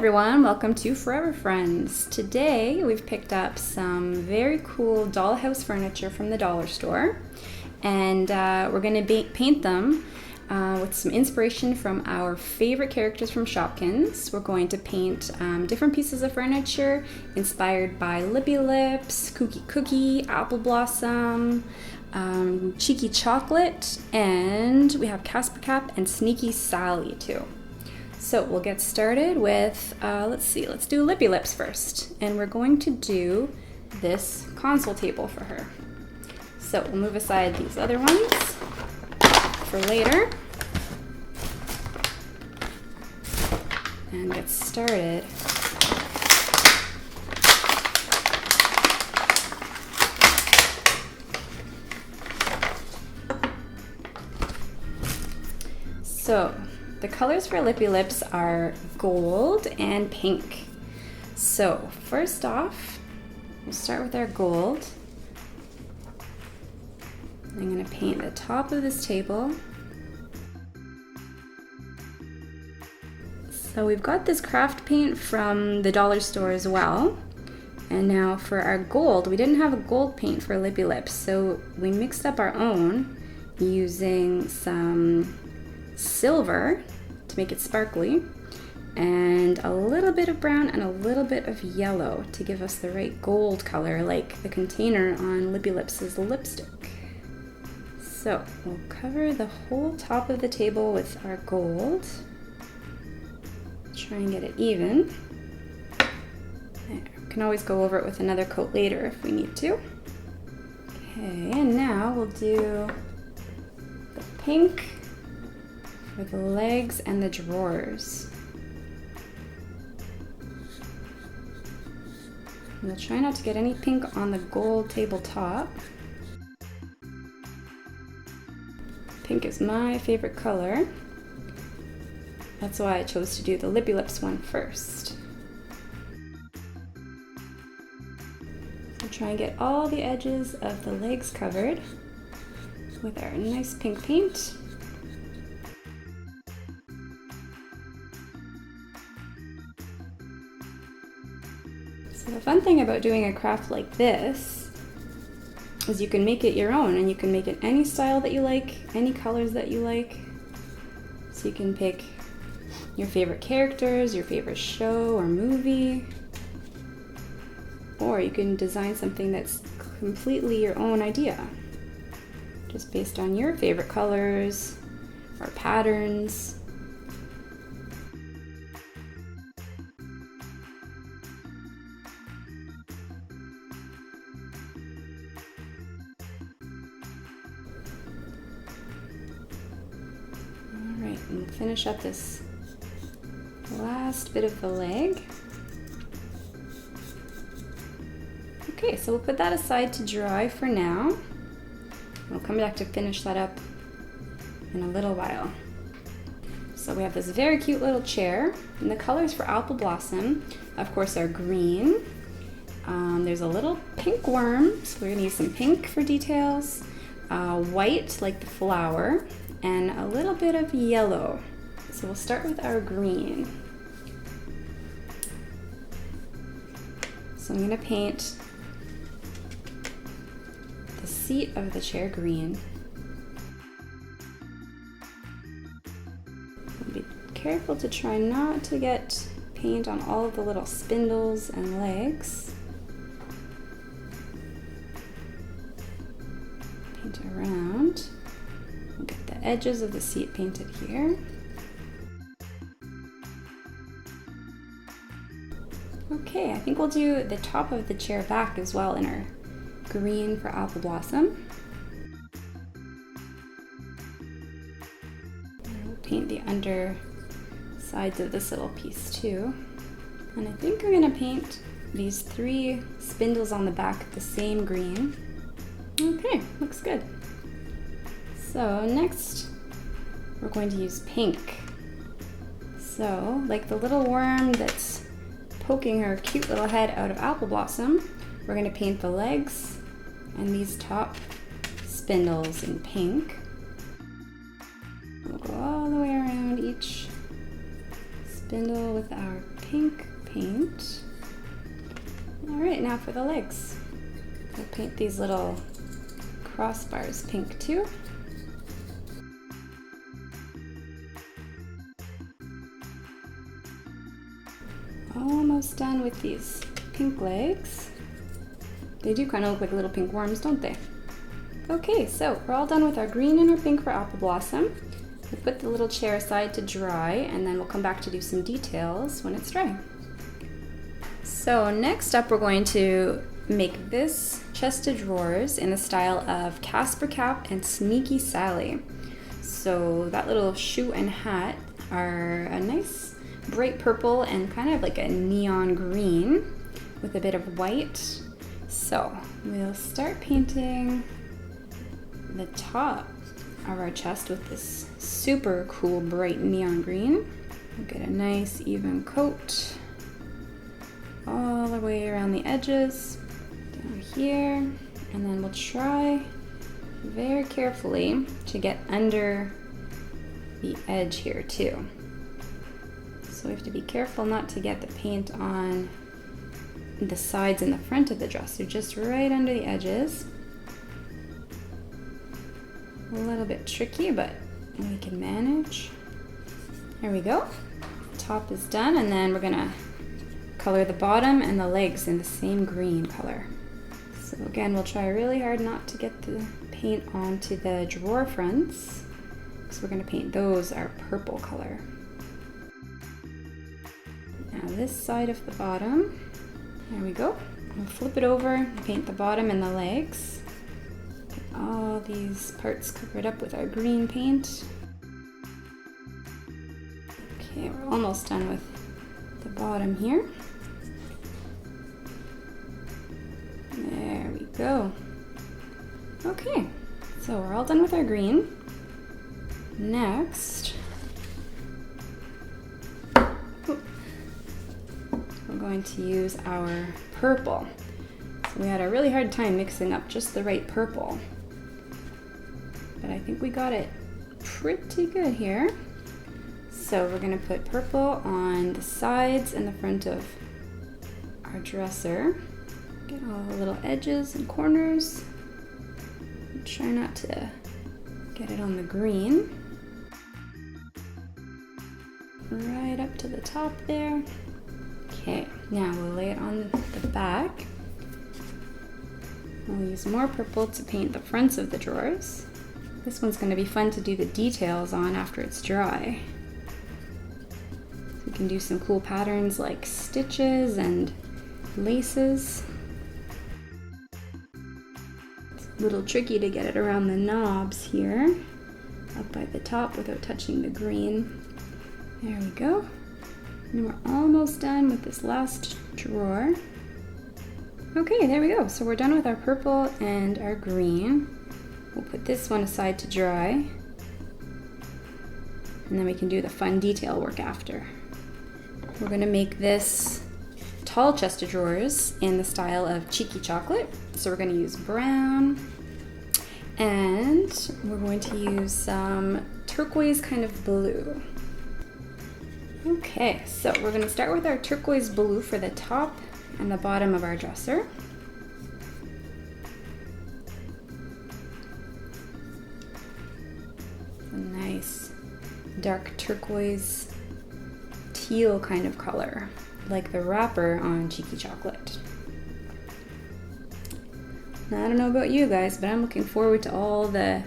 everyone, welcome to Forever Friends. Today we've picked up some very cool dollhouse furniture from the dollar store, and we're going to paint them with some inspiration from our favorite characters from Shopkins. We're going to paint different pieces of furniture inspired by Lippy Lips, Kooky, Apple Blossom, Cheeky Chocolate, and we have Casper Cap and Sneaky Sally too. So we'll get started with, let's do Lippy Lips first. And we're going to do this console table for her. So we'll move aside these other ones for later. And get started. So, the colors for Lippy Lips are gold and pink. So first off, we'll start with our gold. I'm going to paint the top of this table. So we've got this craft paint from the dollar store as well. And now for our gold, we didn't have a gold paint for Lippy Lips, so we mixed up our own using some silver to make it sparkly, and a little bit of brown and a little bit of yellow to give us the right gold color, like the container on Lippy Lips' lipstick. So we'll cover the whole top of the table with our gold. Try and get it even. There. We can always go over it with another coat later if we need to. Okay, and now we'll do the pink for the legs and the drawers. We'll try not to get any pink on the gold tabletop. Pink is my favorite color. That's why I chose to do the Lippy Lips one first. We'll try and get all the edges of the legs covered with our nice pink paint. So the fun thing about doing a craft like this is you can make it your own, and you can make it any style that you like, any colors that you like. So you can pick your favorite characters, your favorite show or movie, or you can design something that's completely your own idea, just based on your favorite colors or patterns. Alright, and we'll finish up this last bit of the leg. Okay, so we'll put that aside to dry for now. We'll come back to finish that up in a little while. So we have this very cute little chair, and the colors for Apple Blossom, of course, are green. There's a little pink worm, so we're gonna use some pink for details, white like the flower, and a little bit of yellow. So we'll start with our green. So I'm going to paint the seat of the chair green. Be careful to try not to get paint on all of the little spindles and legs. Paint around. We'll get the edges of the seat painted here. Okay, I think we'll do the top of the chair back as well in our green for Apple Blossom. We'll paint the under sides of this little piece too. And I think I'm gonna paint these 3 spindles on the back the same green. Okay, looks good. So next, we're going to use pink. So, like the little worm that's poking her cute little head out of Apple Blossom, we're going to paint the legs and these top spindles in pink. We'll go all the way around each spindle with our pink paint. All right, now for the legs. We'll paint these little crossbars pink too. Almost done with these pink legs. They do kind of look like little pink worms, don't they? Okay, so we're all done with our green and our pink for Apple Blossom. We'll put the little chair aside to dry, and then we'll come back to do some details when it's dry. So next up, we're going to make this chest of drawers in the style of Casper Cap and Sneaky Sally. So that little shoe and hat are a nice bright purple and kind of like a neon green with a bit of white. So we'll start painting the top of our chest with this super cool bright neon green. We'll get a nice even coat all the way around the edges, down here, and then we'll try very carefully to get under the edge here too. So we have to be careful not to get the paint on the sides and the front of the dress. So just right under the edges. A little bit tricky, but we can manage. There we go. Top is done, and then we're gonna color the bottom and the legs in the same green color. So again, we'll try really hard not to get the paint onto the drawer fronts, because we're gonna paint those our purple color. Now this side of the bottom, there we go. We'll flip it over and paint the bottom and the legs. Get all these parts covered up with our green paint. Okay, we're almost done with the bottom here. There we go. Okay, so we're all done with our green. Next, we're going to use our purple. So we had a really hard time mixing up just the right purple, but I think we got it pretty good here. So we're gonna put purple on the sides and the front of our dresser. Get all the little edges and corners. Try not to get it on the green. Right up to the top there. Okay, now we'll lay it on the back. We'll use more purple to paint the fronts of the drawers. This one's going to be fun to do the details on after it's dry. We can do some cool patterns like stitches and laces. It's a little tricky to get it around the knobs here, up by the top without touching the green. There we go. And we're almost done with this last drawer. Okay, there we go. So we're done with our purple and our green. We'll put this one aside to dry, and then we can do the fun detail work after. We're gonna make this tall chest of drawers in the style of Cheeky Chocolate. So we're gonna use brown, and we're going to use some turquoise kind of blue. Okay, so we're going to start with our turquoise blue for the top and the bottom of our dresser. A nice dark turquoise teal kind of color, like the wrapper on Cheeky Chocolate. Now, I don't know about you guys, but I'm looking forward to all the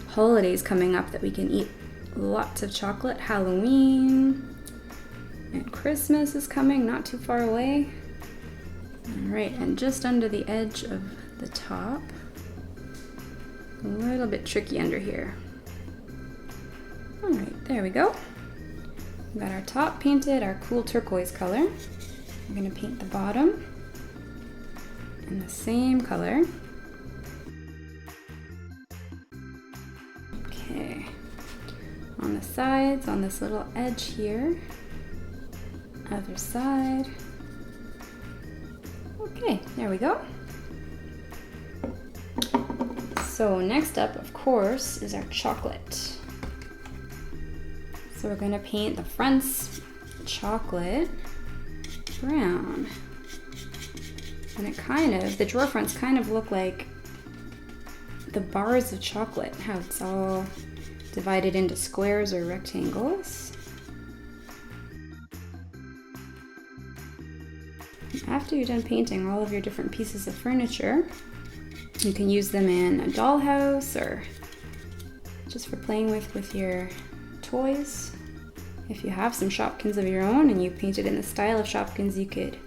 holidays coming up that we can eat lots of chocolate. Halloween and Christmas is coming, not too far away. All right, and just under the edge of the top, a little bit tricky under here. All right, there we go. We got our top painted, our cool turquoise color. We're gonna paint the bottom in the same color. Okay, on the sides, on this little edge here. Other side. Okay, there we go. So next up, of course, is our chocolate. So we're going to paint the fronts chocolate, brown. And the drawer fronts kind of look like the bars of chocolate, how it's all divided into squares or rectangles. After you're done painting all of your different pieces of furniture, you can use them in a dollhouse or just for playing with your toys. If you have some Shopkins of your own and you painted in the style of Shopkins, you could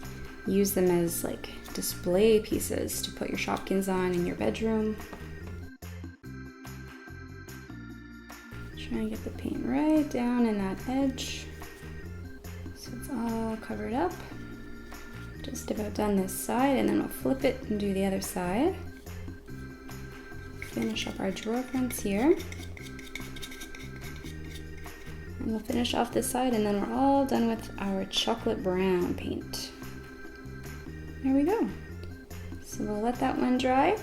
use them as like display pieces to put your Shopkins on in your bedroom. Try and get the paint right down in that edge so it's all covered up. Just about done this side, and then we'll flip it and do the other side. Finish up our drawer fronts here. And we'll finish off this side, and then we're all done with our chocolate brown paint. There we go. So we'll let that one dry.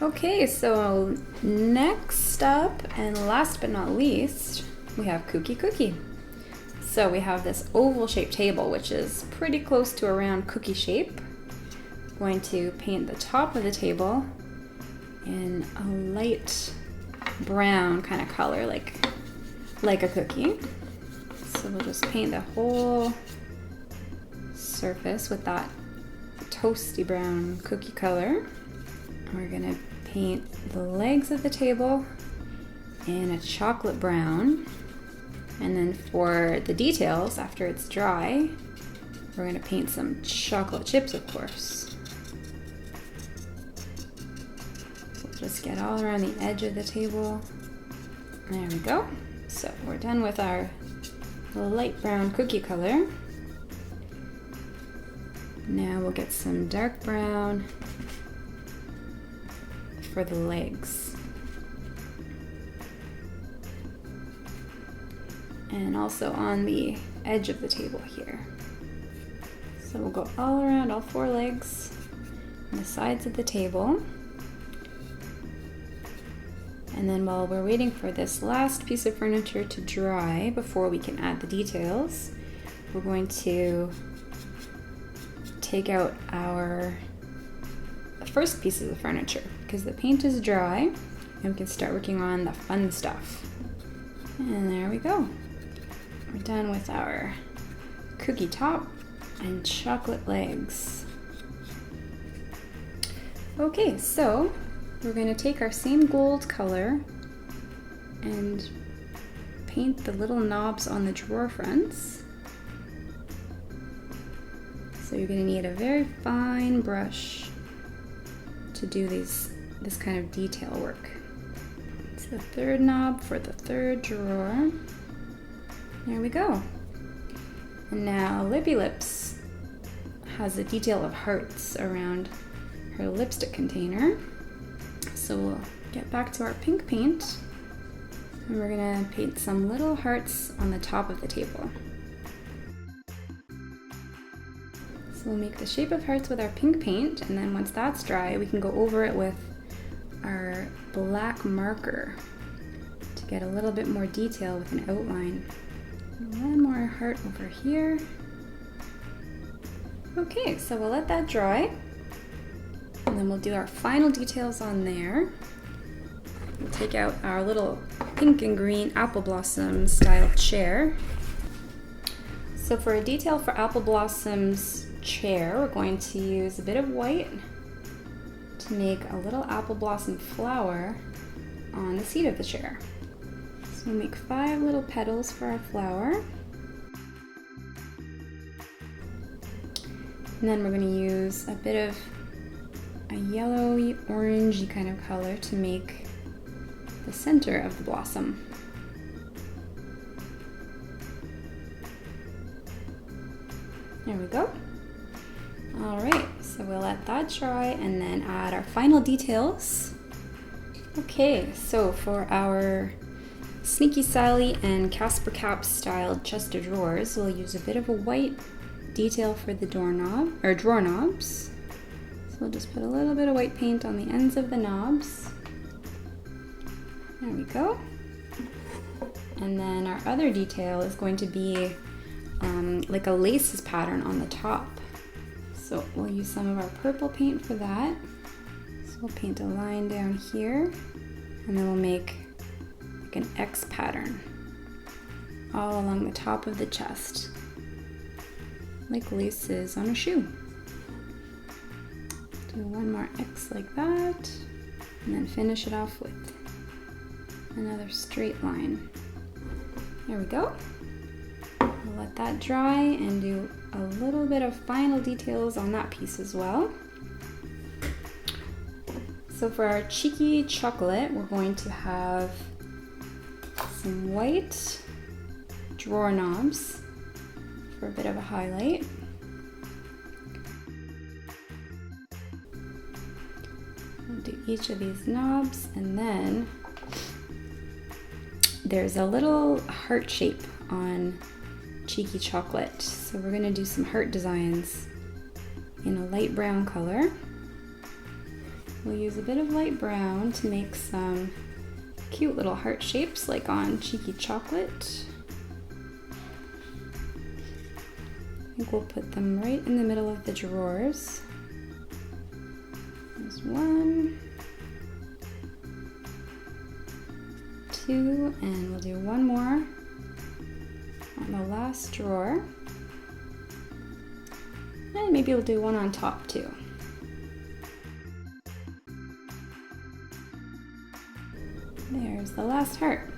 Okay, so next up and last but not least, we have Kooky. So we have this oval shaped table, which is pretty close to a round cookie shape. I'm going to paint the top of the table in a light brown kind of color, like a cookie. So we'll just paint the whole surface with that toasty brown cookie color. We're gonna paint the legs of the table in a chocolate brown. And then for the details, after it's dry, we're gonna paint some chocolate chips, of course. So just get all around the edge of the table. There we go. So we're done with our light brown cookie color. Now we'll get some dark brown for the legs. And also on the edge of the table here. So we'll go all around all four legs and the sides of the table. And then while we're waiting for this last piece of furniture to dry before we can add the details, we're going to take out our first pieces of furniture because the paint is dry and we can start working on the fun stuff. And there we go. We're done with our cookie top and chocolate legs. Okay, so we're going to take our same gold color and paint the little knobs on the drawer fronts. So you're going to need a very fine brush to do this kind of detail work. It's the third knob for the third drawer. There we go. And now Lippy Lips has a detail of hearts around her lipstick container. So we'll get back to our pink paint and we're gonna paint some little hearts on the top of the table. So we'll make the shape of hearts with our pink paint, and then once that's dry, we can go over it with our black marker to get a little bit more detail with an outline. One more heart over here. Okay, so we'll let that dry. And then we'll do our final details on there. We'll take out our little pink and green apple blossom style chair. So for a detail for Apple Blossom's chair, we're going to use a bit of white to make a little apple blossom flower on the seat of the chair. So we'll make 5 little petals for our flower. And then we're going to use a bit of a yellowy, orangey kind of color to make the center of the blossom. There we go. All right, so we'll let that dry and then add our final details. Okay, so for our Sneaky Sally and Casper Cap styled chest of drawers, we'll use a bit of a white detail for the doorknob or drawer knobs. So we'll just put a little bit of white paint on the ends of the knobs. There we go. And then our other detail is going to be like a laces pattern on the top. So we'll use some of our purple paint for that. So we'll paint a line down here, and then we'll make like an X pattern all along the top of the chest, like laces on a shoe. Do one more X like that, and then finish it off with another straight line. There we go. We'll let that dry and do a little bit of final details on that piece as well. So for our cheeky chocolate, we're going to have some white drawer knobs for a bit of a highlight. We'll do each of these knobs, and then there's a little heart shape on cheeky chocolate. So we're gonna do some heart designs in a light brown color. We'll use a bit of light brown to make some cute little heart shapes like on cheeky chocolate. I think we'll put them right in the middle of the drawers. There's 1, 2, and we'll do one more on the last drawer. And maybe we'll do one on top too. There's the last heart.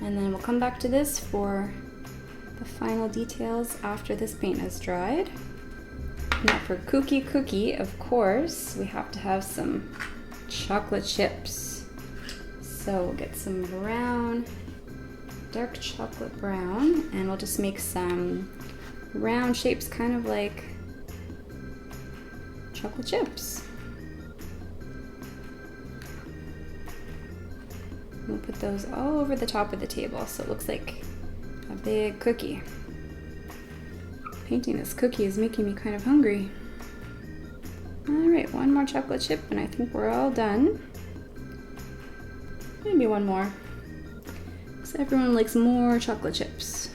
And then we'll come back to this for the final details after this paint has dried. Now for Kooky, of course, we have to have some chocolate chips. So we'll get some brown, dark chocolate brown, and we'll just make some round shapes, kind of like chocolate chips. We'll put those all over the top of the table so it looks like a big cookie. Painting this cookie is making me kind of hungry. All right, one more chocolate chip and I think we're all done. Maybe one more, because everyone likes more chocolate chips.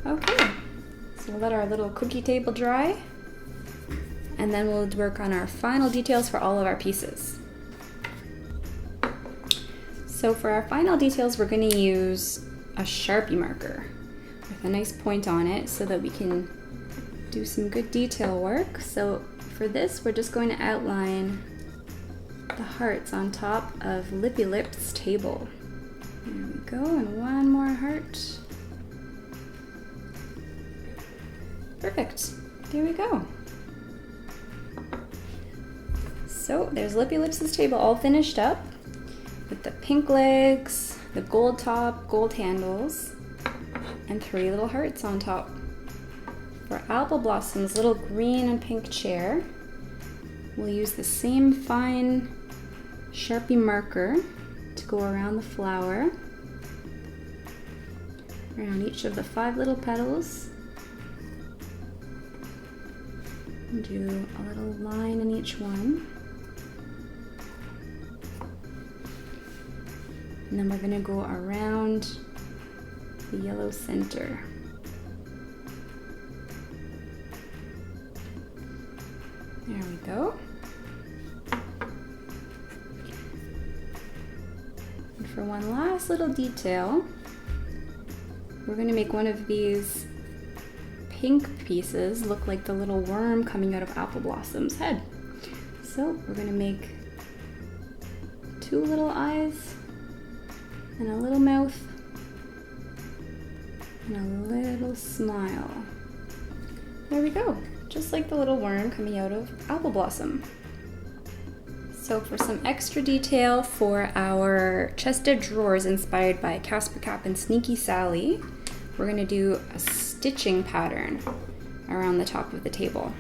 Okay, so we'll let our little cookie table dry, and then we'll work on our final details for all of our pieces. So for our final details, we're going to use a Sharpie marker with a nice point on it so that we can do some good detail work. So for this, we're just going to outline the hearts on top of Lippy Lips' table. There we go, and one more heart. Perfect, there we go. So there's Lippy Lips' table all finished up with the pink legs, the gold top, gold handles, and 3 little hearts on top. For Apple Blossom's little green and pink chair, we'll use the same fine Sharpie marker to go around the flower, around each of the 5 little petals, and do a little line in each one. And then we're going to go around the yellow center. There we go. And for one last little detail, we're going to make one of these pink pieces look like the little worm coming out of Apple Blossom's head. So we're going to make 2 little eyes and a little mouth and a little smile. There we go, just like the little worm coming out of Apple Blossom. So for some extra detail for our chest of drawers inspired by Casper Cap and Sneaky Sally, we're going to do a stitching pattern around the top of the table.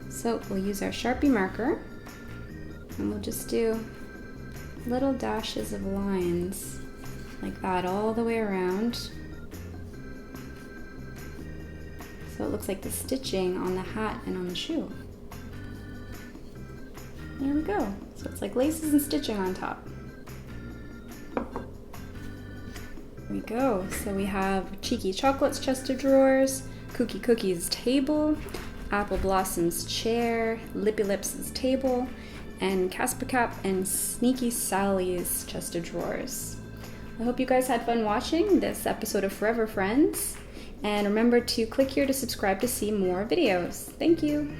So we'll use our Sharpie marker and we'll just do little dashes of lines like that all the way around, so it looks like the stitching on the hat and on the shoe. There we go, so it's like laces and stitching on top. we go. So we have Cheeky Chocolate's chest of drawers, Kooky Cookie's table, Apple Blossom's chair, Lippy Lips' table, and Casper Cap and Sneaky Sally's chest of drawers. I hope you guys had fun watching this episode of Forever Friends. And remember to click here to subscribe to see more videos. Thank you.